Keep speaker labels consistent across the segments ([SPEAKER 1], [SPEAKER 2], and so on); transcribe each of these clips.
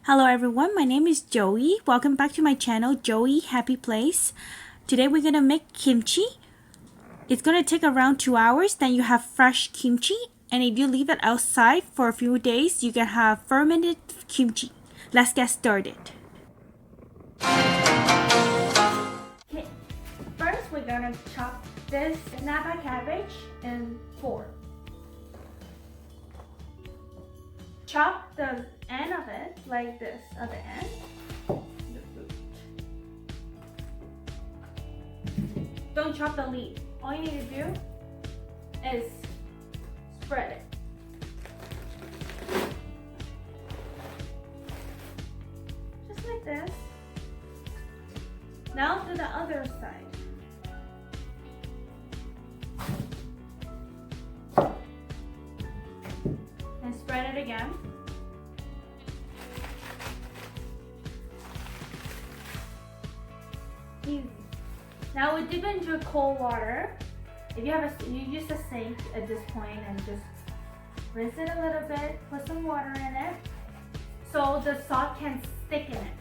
[SPEAKER 1] Hello everyone, my name is Joey. Welcome back to my channel, Joey Happy Place. Today we're gonna make kimchi. It's gonna take around 2 hours, then you have fresh kimchi. And if you leave it outside for a few days, you can have fermented kimchi. Let's get started. Okay, first we're gonna chop this napa cabbage in 4. Chop the end of it like this at the end. The root. Don't chop the leaf. All you need to do is spread it. Just like this. Now to the other side. And spread it again. Easy. Now we dip into cold water. If you have you use a sink at this point and just rinse it a little bit, put some water in it so the salt can stick in it.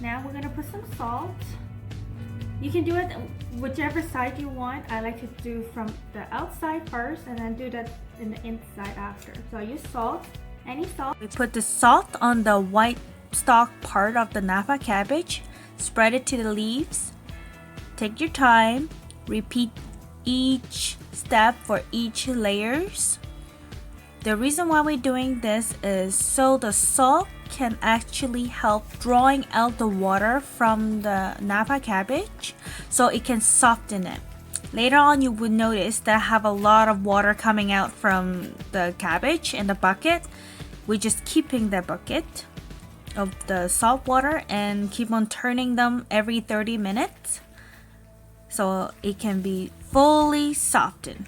[SPEAKER 1] Now we're gonna put some salt. You can do it whichever side you want. I like to do from the outside first and then do that in the inside after. So I use salt, any salt. We put the salt on the white stalk part of the napa cabbage. Spread it to the leaves. Take your time. Repeat each step for each layers. The reason why we're doing this is so the salt can actually help drawing out the water from the napa cabbage so it can soften it. Later on you would notice that I have a lot of water coming out from the cabbage in the bucket. We're just keeping the bucket of the salt water and keep on turning them every 30 minutes so it can be fully softened.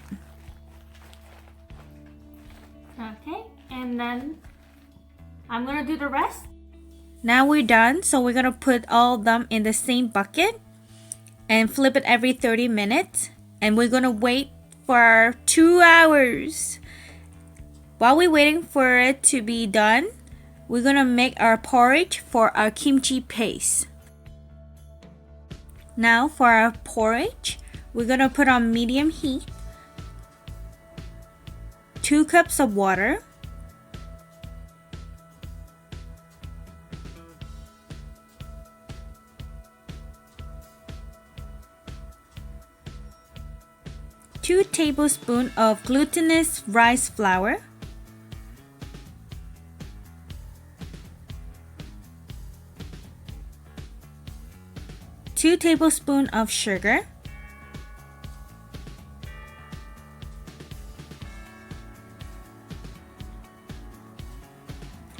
[SPEAKER 1] Okay, and then I'm gonna do the rest. Now we're done, so we're gonna put all of them in the same bucket and flip it every 30 minutes, and we're gonna wait for 2 hours. While we're waiting for it to be done, we're gonna make our porridge for our kimchi paste. Now for our porridge, we're gonna put on medium heat 2 cups of water, two tablespoons of glutinous rice flour, 2 tablespoons of sugar,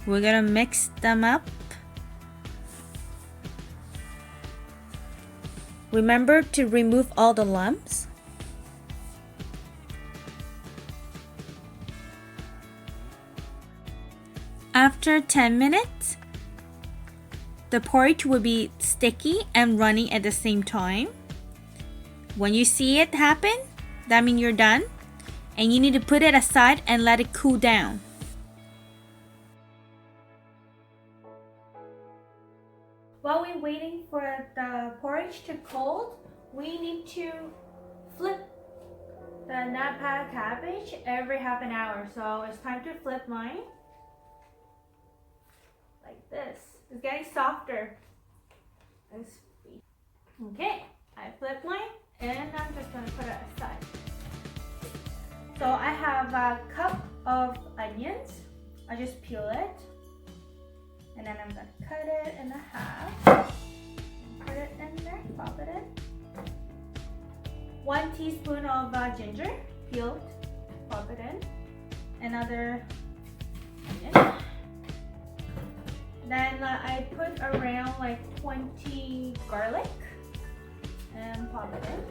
[SPEAKER 1] we're gonna mix them up. Remember to remove all the lumps. After 10 minutes, the porridge will be sticky and runny at the same time. When you see it happen, that means you're done, and you need to put it aside and let it cool down. While we're waiting for the porridge to cold, we need to flip the napa cabbage every half an hour. So it's time to flip mine. Like this. It's getting softer. Okay, I flipped mine and I'm just gonna put it aside. So I have a cup of onions. I just peel it. And then I'm gonna cut it in half. Put it in there, pop it in. 1 teaspoon of ginger, peeled, pop it in. Another onion. Then I put around like 20 garlic and pop it in.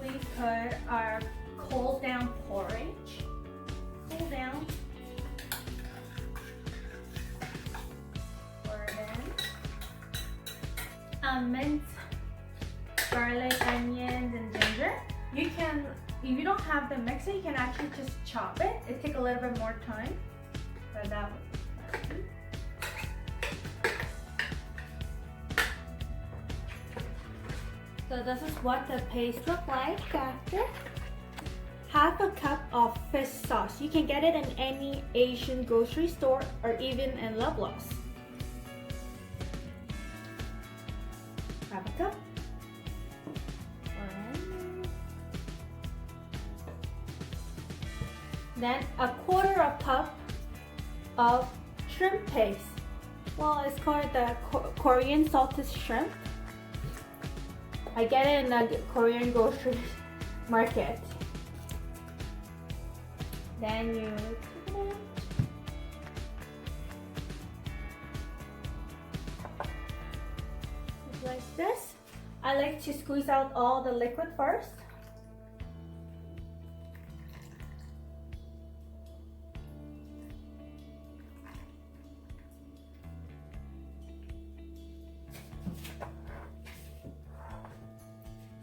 [SPEAKER 1] We put our cold down porridge. Cool down. Pour it in. Minced garlic, onions, and ginger. You can, if you don't have the mixer, you can actually just chop it. It takes a little bit more time, but that would. So this is what the paste looks like after. Half a cup of fish sauce. You can get it in any Asian grocery store or even in Loblaws. Half a cup. Then a quarter a cup of shrimp paste. Well, it's called the Korean salted shrimp. I get it in the Korean grocery market. Then you take it out. Just like this. I like to squeeze out all the liquid first.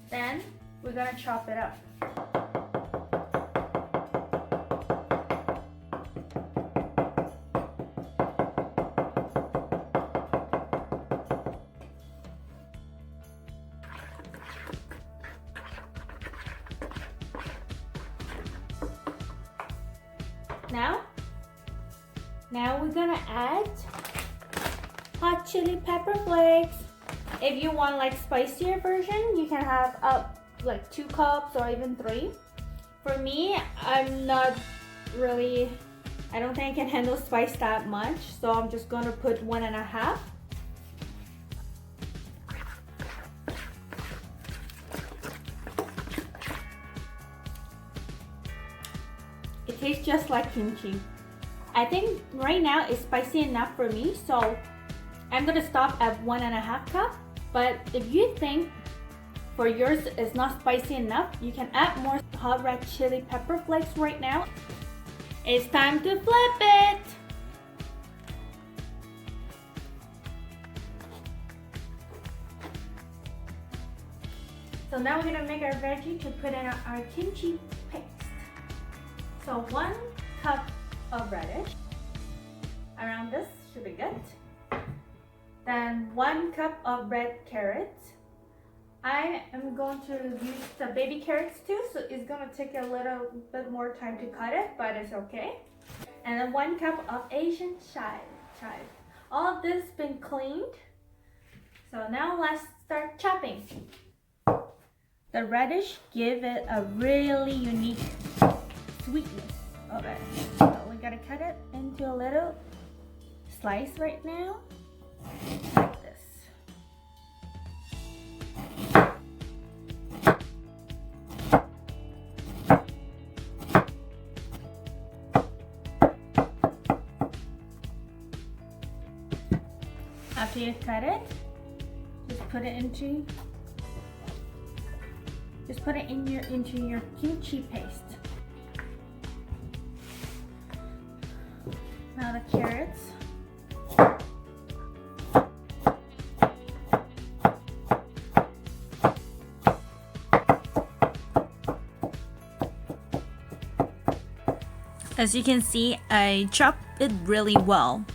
[SPEAKER 1] Then we're gonna chop it up. Now we're gonna add hot chili pepper flakes. If you want like spicier version, you can have like 2 cups or even 3. For me, I'm not really, I don't think I can handle spice that much, so I'm just gonna put 1.5. It tastes just like kimchi. I think right now it's spicy enough for me, so I'm gonna stop at 1.5 cup. But if you think for yours is not spicy enough, you can add more hot red chili pepper flakes right now. It's time to flip it. So now we're gonna make our veggie to put in our kimchi paste. So 1 cup of radish, around this should be good. Then 1 cup of red carrots. I am going to use the baby carrots too, so it's gonna take a little bit more time to cut it, but it's okay. And then 1 cup of Asian chives. All of this been cleaned. So now let's start chopping. The radish give it a really unique sweetness of it. So we gotta cut it into a little slice right now, like this. After you cut it, just put it into your kimchi paste. Now the carrots.
[SPEAKER 2] As you can see, I chopped it really well.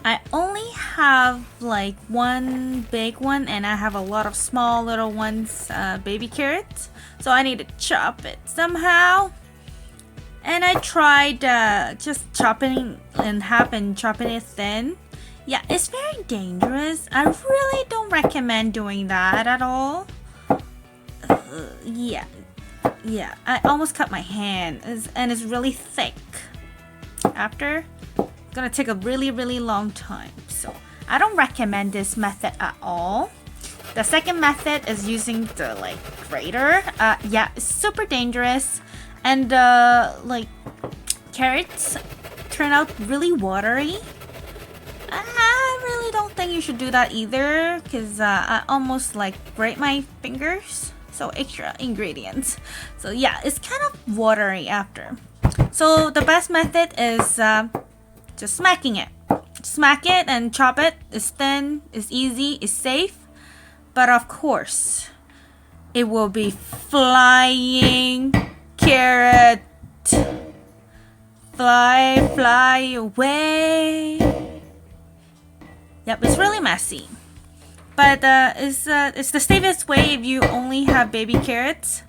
[SPEAKER 2] I only have like 1 big one and I have a lot of small little ones, baby carrots. So I need to chop it somehow. And I tried just chopping in half and chopping it thin. Yeah, it's very dangerous. I really don't recommend doing that at all. Yeah, I almost cut my hand, and it's really thick. After, it's gonna take a really long time. So I don't recommend this method at all. The second method is using the like grater. Yeah, it's super dangerous. And like carrots turn out really watery. I really don't think you should do that either, because I almost like break my fingers. So extra ingredients. So yeah, it's kind of watery after. So the best method is just smacking it. Smack it and chop it. It's thin, it's easy, it's safe. But of course, it will be flying carrot. Fly, fly away. Yep, it's really messy. But it's the safest way if you only have baby carrots.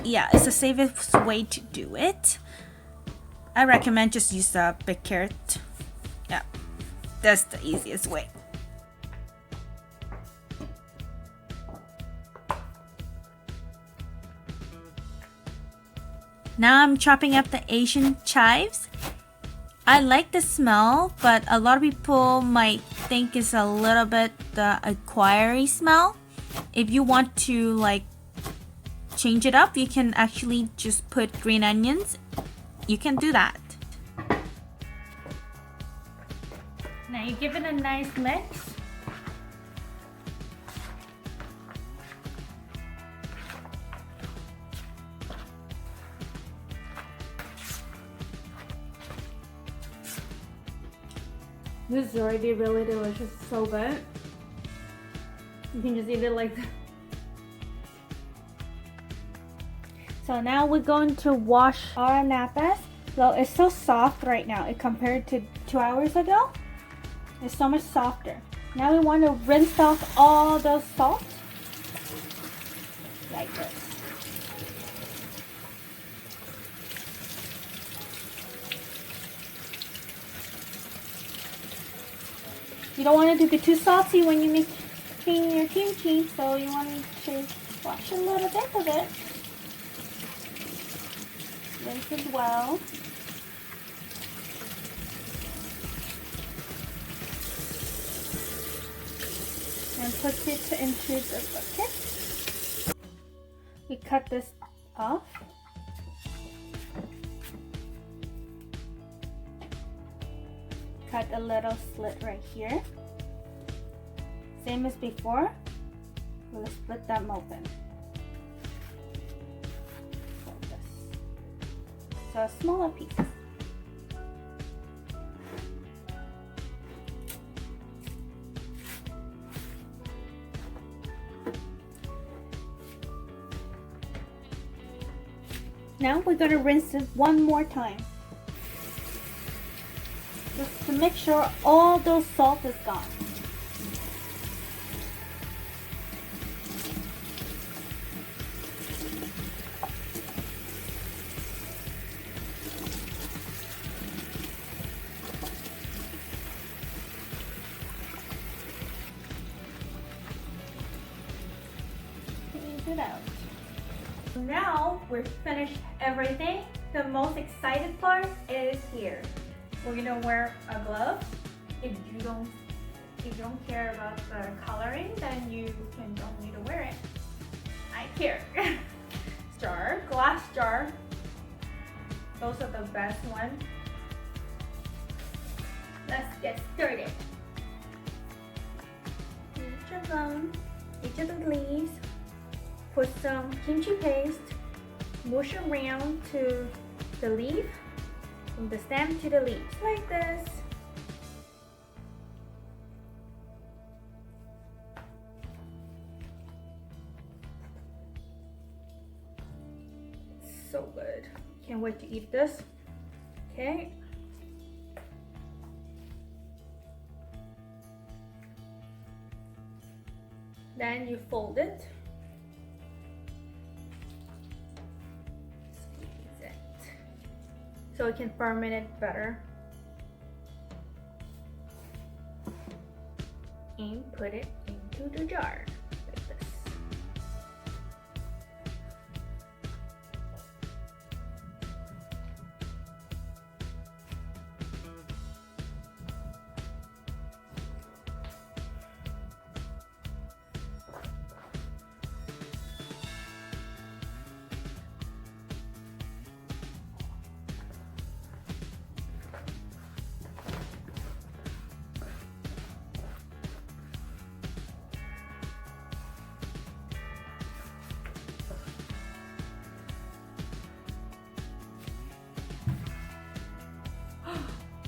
[SPEAKER 2] Yeah, it's the safest way to do it. I recommend just use the big carrot. Yeah, that's the easiest way. Now I'm chopping up the Asian chives. I like the smell, but a lot of people might think it's a little bit acquiry smell. If you want to like change it up, you can actually just put green onions. You can do that. Now you give it a nice mix.
[SPEAKER 1] This is already really delicious, so good. You can just eat it like that. So now we're going to wash our napas. So it's so soft right now compared to 2 hours ago. It's so much softer. Now we want to rinse off all those salt. Like this. You don't want it to be too salty when you make your kimchi, so you want to wash a little bit of it. Rinse it well. And put it into the bucket. We cut this off. Cut a little slit right here. Same as before, we'll split them open. Like this. So a smaller piece. Now we're going to rinse it one more time. Just to make sure all those salt is gone. Clean it out. Now we're finished everything. The most excited part is here. We're gonna wear a glove. If you don't care about the coloring, then you don't need to wear it. I care. Jar, glass jar. Those are the best ones. Let's get started. Each of the leaves. Put some kimchi paste. Mush around to the leaf. From the stem to the leaves, like this. So good. Can't wait to eat this. Okay. Then you fold it. So it can ferment it better. And put it into the jar like this.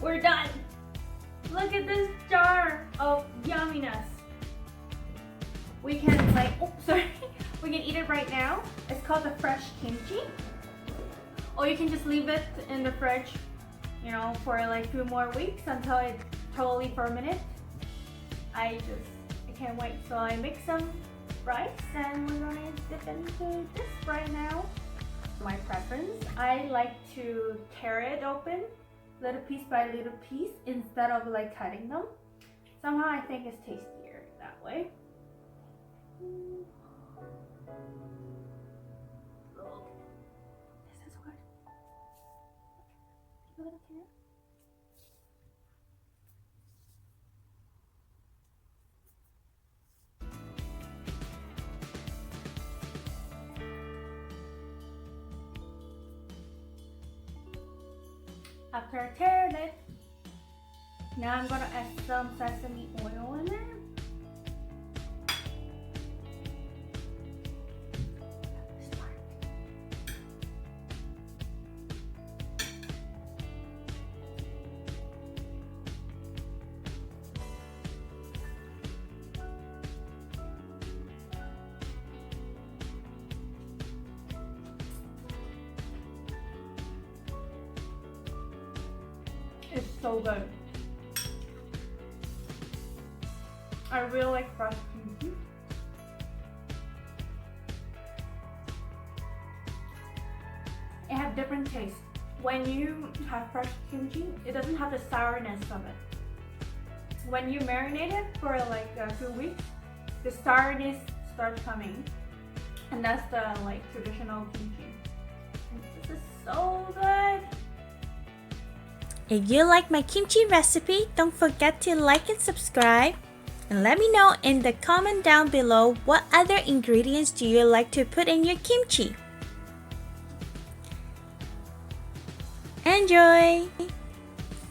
[SPEAKER 1] We're done. Look at this jar of yumminess. We can We can eat it right now. It's called the fresh kimchi. Or you can just leave it in the fridge, you know, for like 2 more weeks until it totally fermented. I can't wait. So I make some rice and we're gonna dip into this right now. My preference, I like to tear it open little piece by little piece instead of like cutting them. Somehow I think it's tastier that way. This is good. Give it a tear. After I teared it, now I'm gonna add some sesame oil in there. It's so good. I really like fresh kimchi. It has different tastes. When you have fresh kimchi, it doesn't have the sourness of it. When you marinate it for like 2 weeks, the sourness starts coming, and that's the like traditional kimchi. This is so good.
[SPEAKER 2] If you like my kimchi recipe, don't forget to like and subscribe. And let me know in the comment down below what other ingredients do you like to put in your kimchi. Enjoy!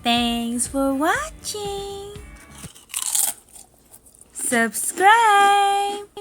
[SPEAKER 2] Thanks for watching! Subscribe!